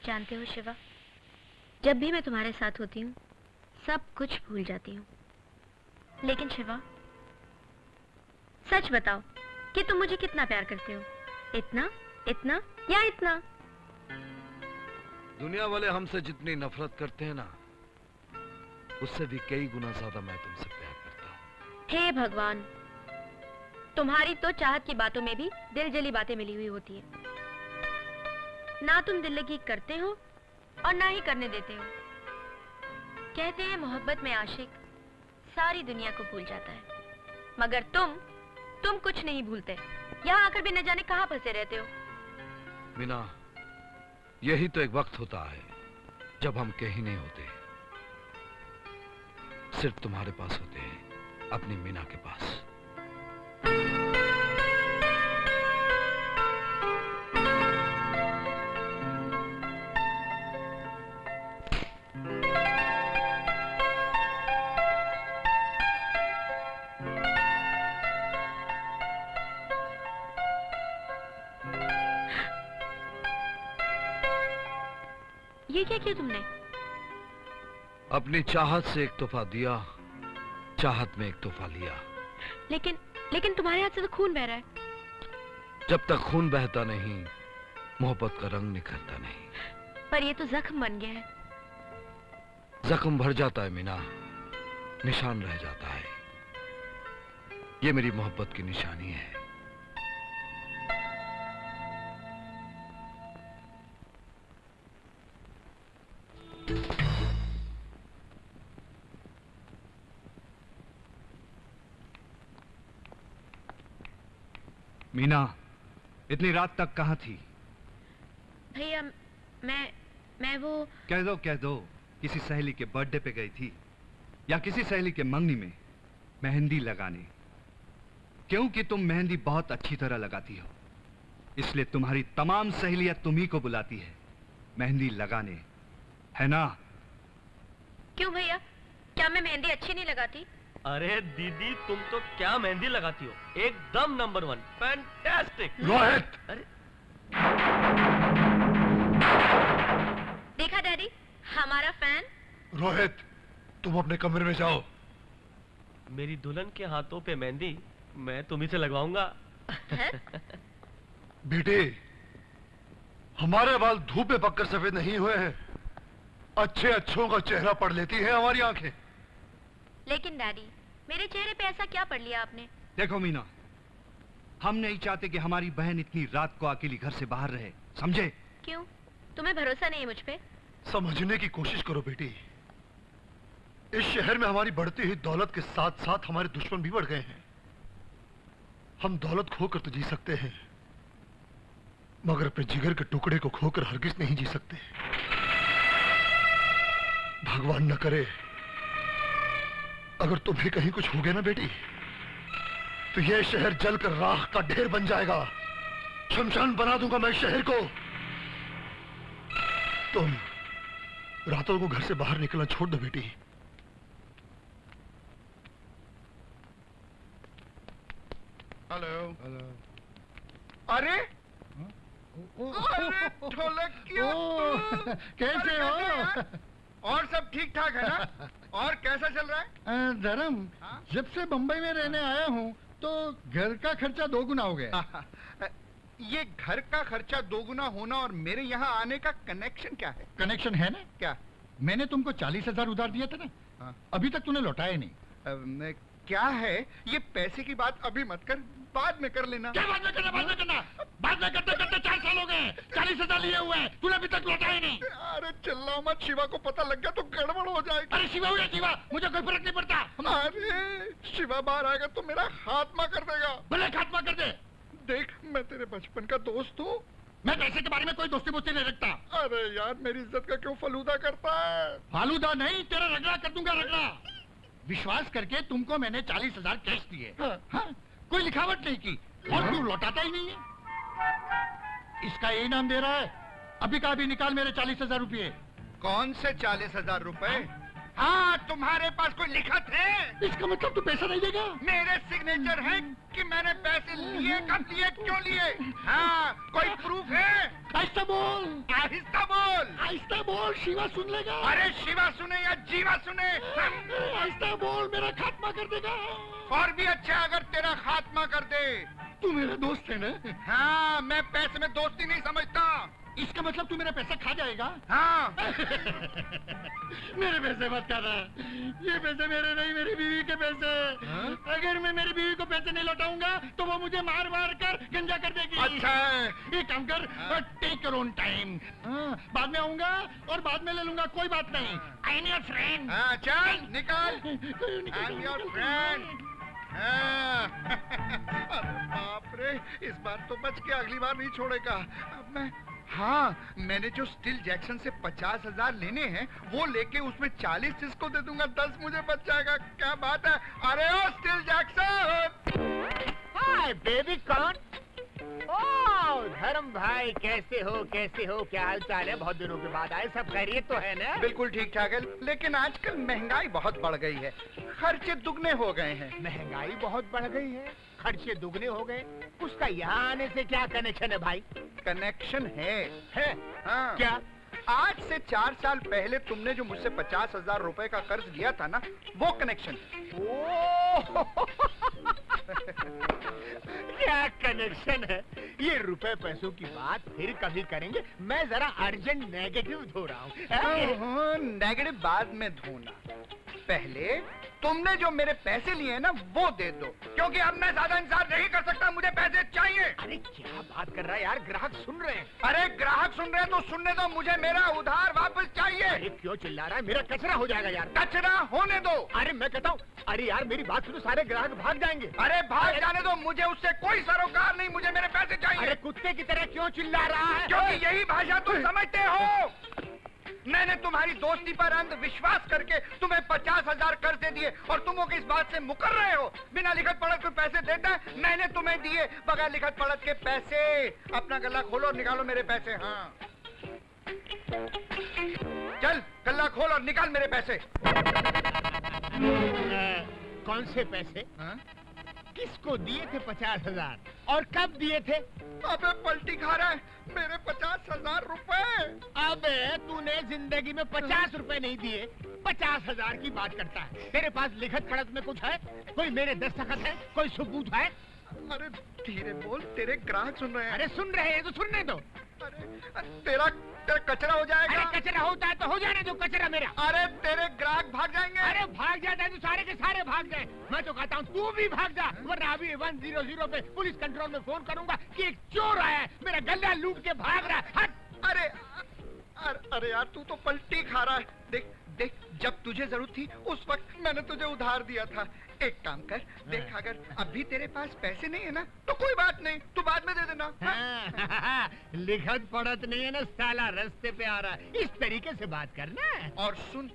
जानते हो शिवा, जब भी मैं तुम्हारे साथ होती हूँ सब कुछ भूल जाती हूँ। लेकिन शिवा, सच बताओ कि तुम मुझे कितना प्यार करते हो? इतना, इतना या इतना? दुनिया वाले हमसे जितनी नफरत करते हैं ना, उससे भी कई गुना ज्यादा मैं तुमसे प्यार करता हूँ। हे भगवान, तुम्हारी तो चाहत की बातों में भी दिल जली बातें मिली हुई होती है। ना तुम दिल लगी करते हो और ना ही करने देते हो। कहते हैं मोहब्बत में आशिक सारी दुनिया को भूल जाता है, मगर तुम कुछ नहीं भूलते। यहाँ आकर भी न जाने कहाँ फंसे रहते हो। मीना, यही तो एक वक्त होता है जब हम कहीं नहीं होते, सिर्फ तुम्हारे पास होते हैं, अपनी मीना के पास। ये क्या किया तुमने? अपनी चाहत से एक तोहफा दिया, चाहत में एक तोहफा लिया। लेकिन तुम्हारे हाथ से तो खून बह रहा है। जब तक खून बहता नहीं, मोहब्बत का रंग निखरता नहीं। पर ये तो जख्म बन गया है। जख्म भर जाता है मीना, निशान रह जाता है। ये मेरी मोहब्बत की निशानी है। मीना, इतनी रात तक कहाँ थी? भैया, मैं वो... कह दो किसी सहेली के बर्थडे पे गई थी या किसी सहेली के मंगनी में मेहंदी लगाने। क्योंकि तुम मेहंदी बहुत अच्छी तरह लगाती हो, इसलिए तुम्हारी तमाम सहेलियां तुम्ही को बुलाती है मेहंदी लगाने, है ना? क्यों भैया, क्या मैं मेहंदी अच्छी नहीं लगाती? अरे दीदी, तुम तो क्या मेहंदी लगाती हो, एकदम नंबर 1, फैंटास्टिक। रोहित! अरे देखा डैडी, हमारा फैन। रोहित, तुम अपने कमरे में जाओ। मेरी दुल्हन के हाथों पे मेहंदी मैं तुम्ही से लगवाऊंगा। बेटे, हमारे बाल धूप में पककर सफेद नहीं हुए हैं। अच्छे अच्छों का चेहरा पढ़ लेती है हमारी आंखें। लेकिन डैडी, मेरे चेहरे पे ऐसा क्या पढ़ लिया आपने? देखो मीना, हम नहीं चाहते कि हमारी बहन इतनी रात को अकेली घर से बाहर रहे, समझे? क्यों, तुम्हें भरोसा नहीं है मुझ पे? समझने की कोशिश करो बेटी। इस शहर में हमारी बढ़ती हुई दौलत के साथ साथ हमारे दुश्मन भी बढ़ गए हैं। हम दौलत खोकर तो जी सकते हैं, मगर अपने जिगर के टुकड़े को खोकर हरगिज नहीं जी सकते। भगवान न करे अगर तुम्हें कहीं कुछ हो गया ना बेटी, तो यह शहर जलकर राख का ढेर बन जाएगा। शमशान बना दूंगा मैं शहर को। तुम रातों को घर से बाहर निकलना छोड़ दो बेटी। हेलो। अरे ढोलकिया, कैसे हो? और सब ठीक ठाक है ना? और कैसा चल रहा है? धर्म, जब से बंबई में रहने आया हूँ तो घर का खर्चा 2 गुना हो गया। ये घर का खर्चा 2 गुना होना और मेरे यहाँ आने का कनेक्शन क्या है? कनेक्शन है ना? क्या? मैंने तुमको 40,000 उधार दिया था ना। हाँ। अभी तक तूने लौटाया नहीं। क्या है ये? पैसे की बात अभी मत कर, बाद में कर लेना। क्या बाद में करना? बाद में करते करते 4 साल हो गए। 40,000 लिए हुए हैं, तूने अभी तक लौटाया नहीं। अरे चिल्लाओ मत, शिवा को पता लग गया तो गड़बड़ हो जाएगी। अरे शिवा हुआ शिवा, मुझे कोई फर्क नहीं पड़ता। अरे शिवा बाहर आएगा तो मेरा खात्मा कर देगा। भले खात्मा कर दे। देख, मैं तेरे बचपन का दोस्त हूँ। मैं पैसे के बारे में कोई दोस्ती बोस्ती नहीं रखता। अरे यार, मेरी इज्जत का क्यों फलूदा करता है? फालूदा नहीं, तेरा रगड़ा कर दूंगा, रगड़ा। विश्वास करके तुमको मैंने 40,000 कैश दिए। हाँ, कोई लिखावट नहीं की और तू लौटाता ही नहीं है। इसका यही नाम दे रहा है। अभी का अभी निकाल मेरे 40,000 रुपये। कौन से 40,000 रुपए? हाँ, तुम्हारे पास कोई लिखत है? इसका मतलब तू पैसा नहीं देगा? मेरे सिग्नेचर है कि मैंने पैसे लिए, कब लिए, क्यों लिए। हाँ, कोई प्रूफ है? आहिस्ता बोल। आहिस्ता बोल। आहिस्ता बोल, शिवा सुन लेगा। अरे शिवा सुने या जीवा सुने, आहिस्ता बोल, मेरा खात्मा कर देगा। और भी अच्छा अगर तेरा खात्मा कर दे। तू मेरा दोस्त है ना? हाँ, मैं पैसे में दोस्ती नहीं समझता। इसका मतलब तू मेरा पैसा खा जाएगा? हाँ। मेरे पैसे मत खाना, ये पैसे मेरे नहीं, मेरी बीवी के पैसे। हाँ? अगर मैं मेरी बीवी को पैसे नहीं लौटाऊंगा तो वो मुझे मार मार कर गंजा कर देगी। अच्छा है। ये काम कर, टेक योर ओन टाइम। बाद में आऊंगा और बाद में ले लूंगा, कोई बात नहीं। I am your friend. हाँ, चल निकल। I am your friend. बाप रे, इस बार तो बच के अगली बार नहीं छोड़ेगा। अब मैं, हाँ, मैंने जो स्टील जैक्सन से 50,000 लेने हैं वो लेके उसमें 40 इसको दे दूंगा, 10 मुझे बच जाएगा। क्या बात है? अरे ओ Steel Jackson. Hi baby corn. Oh Dharam भाई, कैसे हो क्या हाल चाल है? बहुत दिनों के बाद आए, सब खैरियत तो है ना? बिल्कुल ठीक ठाक है, लेकिन आजकल महंगाई बहुत बढ़ गई है, खर्चे दुगने हो गए हैं। महंगाई बहुत बढ़ गई है, खर्चे दुगने हो गए, उसका यहाँ आने से क्या कनेक्शन है भाई? कनेक्शन है। हाँ। क्या? आज से 4 साल पहले तुमने जो मुझसे 50,000 रुपए का कर्ज लिया था ना, वो कनेक्शन। क्या कनेक्शन है? ये रुपए पैसों की बात फिर कभी करेंगे, मैं जरा अर्जेंट नेगेटिव धो रहा हूँ। नेगेटिव बाद में धोना, पहले तुमने जो मेरे पैसे लिए हैं ना वो दे दो, क्योंकि अब मैं ज्यादा इंतजार नहीं कर सकता, मुझे पैसे चाहिए। अरे क्या बात कर रहा है यार, ग्राहक सुन रहे हैं। अरे ग्राहक सुन रहे हैं तो सुनने दो, मुझे मेरा उधार वापस चाहिए। अरे क्यों चिल्ला रहा है, मेरा कचरा हो जाएगा यार। कचरा होने दो। अरे मैं कहता हूँ, अरे यार मेरी बात सुनो, सारे ग्राहक भाग जाएंगे। अरे भाग जाने दो, मुझे उससे कोई सरोकार नहीं, मुझे मेरे पैसे चाहिए। अरे कुत्ते की तरह क्यों चिल्ला रहा है? क्योंकि यही भाषा तुम समझते हो। मैंने तुम्हारी दोस्ती पर अंधविश्वास करके तुम्हें 50,000 कर्ज दे दिए और तुम लोग इस बात से मुकर रहे हो। बिना लिखत पढ़त के पैसे देता है, मैंने तुम्हें दिए बगैर लिखत पढ़त के पैसे। अपना गला खोलो और निकालो मेरे पैसे। हाँ चल, गला खोल और निकाल मेरे पैसे। कौन से पैसे? हाँ? किसको दिए थे 50,000 और कब दिए थे? अबे पलटी खा रहा है, मेरे 50,000 रुपए। अबे तूने जिंदगी में 50 रुपए नहीं दिए, 50,000 की बात करता है। तेरे पास लिखत पढ़त में कुछ है? कोई मेरे दस्तखत है? कोई सबूत है? अरे धीरे बोल, तेरे ग्राहक सुन रहे हैं। अरे सुन रहे हैं तो सुनने दो। अरे तेरा कचरा हो जाएगा। अरे कचरा होता है तो हो जाने दो, कचरा मेरा। अरे तेरे ग्राहक भाग जाएंगे। अरे भाग जाता है तो सारे के सारे भाग जाए। मैं तो कहता हूँ तू भी भाग जा, वरना अभी 100 पे पुलिस कंट्रोल में फोन करूंगा कि एक चोर आया है, मेरा गल्ला लूट के भाग रहा है। हट। अरे यार तू तो पलटी खा रहा है। देख देख, जब तुझे जरूरत थी उस वक्त मैंने तुझे उधार दिया था। एक काम कर, देख अगर अभी तेरे पास पैसे नहीं है ना तो कोई बात नहीं, तू बाद में दे देना। लिखत पढ़त नहीं है ना साला, रास्ते पे आ रहा है, इस तरीके से बात करना। और सुन,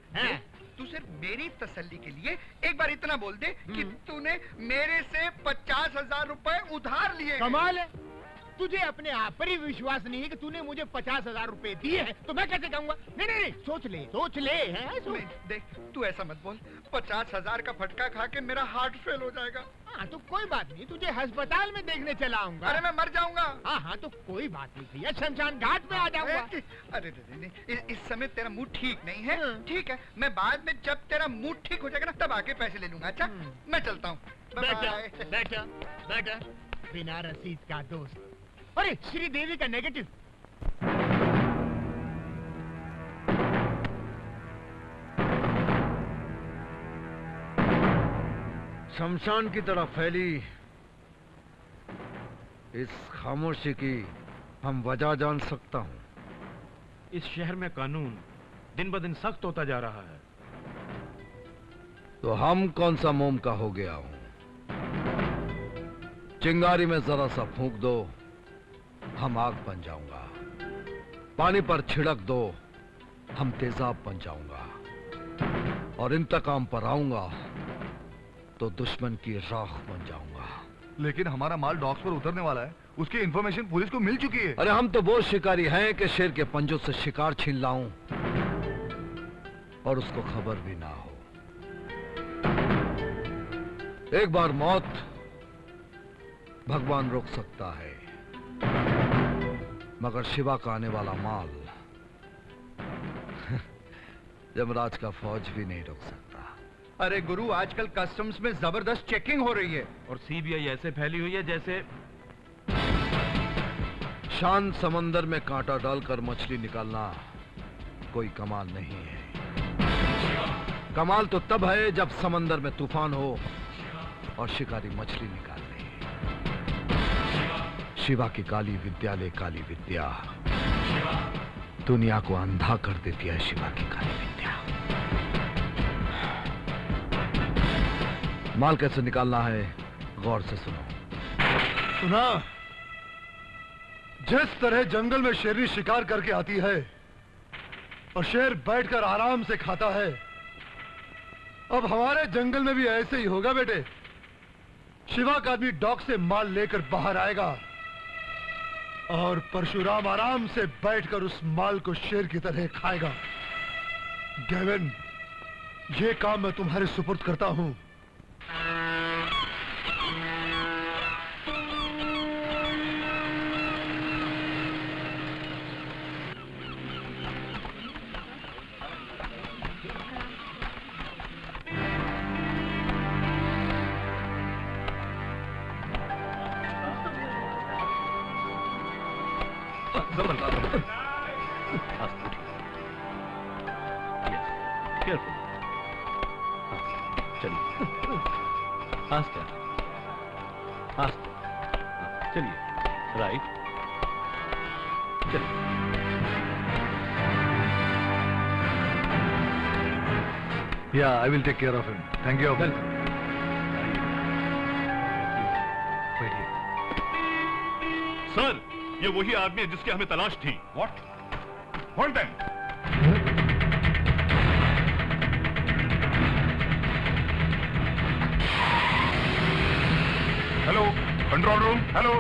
तू सिर्फ मेरी तसल्ली के लिए एक बार इतना बोल दे कि तूने मेरे से 50,000 रुपए उधार लिए। कमाल है, तुझे अपने आप पर ही विश्वास नहीं है कि तूने मुझे 50,000 रुपए दिए हैं, तो मैं कैसे कहूँगा? नहीं, सोच ले हैं। देख तू ऐसा मत बोल, 50,000 का फटका खा के मेरा हार्ट फेल हो जाएगा। हाँ तो कोई बात नहीं, तुझे अस्पताल में देखने चला आऊंगा। अरे मैं मर जाऊंगा। हाँ तो कोई बात नहीं भैया, शमशान घाट में आ जाऊंगा। अरे नहीं, इस समय तेरा मूड ठीक नहीं है। ठीक है, मैं बाद में जब तेरा मूड ठीक हो जाएगा ना तब आके पैसे ले लूंगा। अच्छा मैं चलता हूँ। बेटा बिना रसीद का दोस्त। अरे श्रीदेवी का नेगेटिव। शमशान की तरह फैली इस खामोशी की हम वजह जान सकता हूं। इस शहर में कानून दिन ब दिन सख्त होता जा रहा है। तो हम कौन सा मोम का हो गया हूं? चिंगारी में जरा सा फूंक दो, हम आग बन जाऊंगा। पानी पर छिड़क दो, हम तेजाब बन जाऊंगा। और इंतकाम पर आऊंगा तो दुश्मन की राख बन जाऊंगा। लेकिन हमारा माल डॉक्स पर उतरने वाला है, उसकी इंफॉर्मेशन पुलिस को मिल चुकी है। अरे हम तो वो शिकारी हैं कि शेर के पंजों से शिकार छीन लाऊं और उसको खबर भी ना हो। एक बार मौत भगवान रोक सकता है, मगर शिवा का आने वाला माल यमराज का फौज भी नहीं रोक सकता। अरे गुरु, आजकल कस्टम्स में जबरदस्त चेकिंग हो रही है। और सीबीआई ऐसे फैली हुई है जैसे शांत समंदर में कांटा डालकर मछली निकालना कोई कमाल नहीं है। कमाल तो तब है जब समंदर में तूफान हो और शिकारी मछली निकाल ले। शिवा की काली विद्या ले काली विद्या, दुनिया को अंधा कर देती है शिवा की काली विद्या। माल कैसे निकालना है गौर से सुनो। सुना? जिस तरह जंगल में शेरनी शिकार करके आती है और शेर बैठकर आराम से खाता है, अब हमारे जंगल में भी ऐसे ही होगा बेटे। शिवा का आदमी डॉक से माल लेकर बाहर आएगा और परशुराम आराम से बैठकर उस माल को शेर की तरह खाएगा। गेविन, ये काम मैं तुम्हारे सुपुर्द करता हूं। चलिए राइट, चलिए। Yeah, I will take care of him. Thank you. Sir, ये वही आदमी है जिसकी हमें तलाश थी। What? Hold them. Hello, control room. Hello.